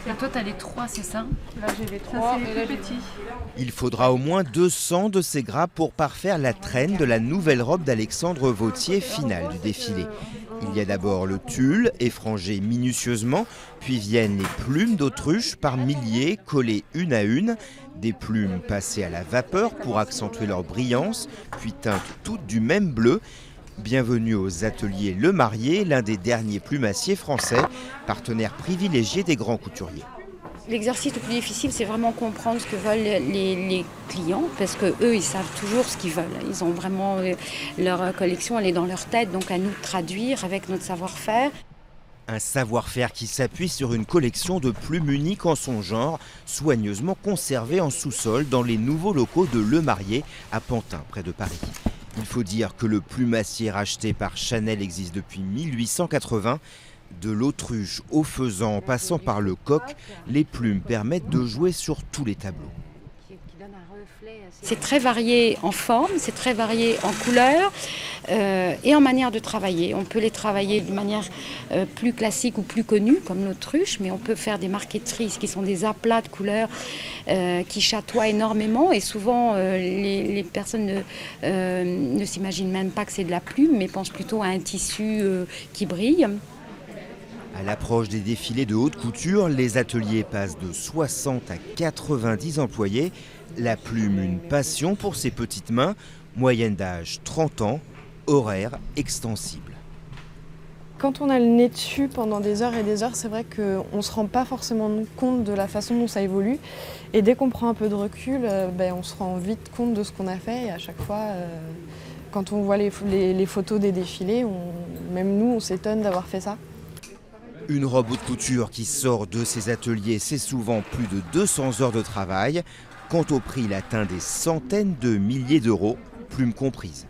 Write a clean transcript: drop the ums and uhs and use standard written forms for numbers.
Et toi, tu as les 3, c'est ça? Là, j'ai les 3 et là, j'ai petit. Il faudra au moins 200 de ces grappes pour parfaire la traîne de la nouvelle robe d'Alexandre Vauthier, finale du défilé. Il y a d'abord le tulle, effrangé minutieusement, puis viennent les plumes d'autruche par milliers, collées une à une, des plumes passées à la vapeur pour accentuer leur brillance, puis teintes toutes du même bleu. Bienvenue aux ateliers Le Marié, l'un des derniers plumassiers français, partenaire privilégié des grands couturiers. L'exercice le plus difficile, c'est vraiment comprendre ce que veulent les clients, parce qu'eux, ils savent toujours ce qu'ils veulent. Ils ont vraiment leur collection, elle est dans leur tête, donc à nous de traduire avec notre savoir-faire. Un savoir-faire qui s'appuie sur une collection de plumes uniques en son genre, soigneusement conservée en sous-sol dans les nouveaux locaux de Le Marié à Pantin, près de Paris. Il faut dire que le plumassier racheté par Chanel existe depuis 1880. De l'autruche au faisan en passant par le coq, les plumes permettent de jouer sur tous les tableaux. C'est très varié en forme, c'est très varié en couleur et en manière de travailler. On peut les travailler de manière plus classique ou plus connue, comme l'autruche, mais on peut faire des marqueteries qui sont des aplats de couleurs qui chatoient énormément. Et souvent, les personnes ne s'imaginent même pas que c'est de la plume, mais pensent plutôt à un tissu qui brille. À l'approche des défilés de haute couture, les ateliers passent de 60 à 90 employés. La plume, une passion pour ses petites mains, moyenne d'âge 30 ans, horaire extensible. Quand on a le nez dessus pendant des heures et des heures, c'est vrai qu'on ne se rend pas forcément compte de la façon dont ça évolue. Et dès qu'on prend un peu de recul, on se rend vite compte de ce qu'on a fait. Et à chaque fois, quand on voit les photos des défilés, même nous, on s'étonne d'avoir fait ça. Une robe haute couture qui sort de ces ateliers, c'est souvent plus de 200 heures de travail. Quant au prix, il atteint des centaines de milliers d'euros, plumes comprises.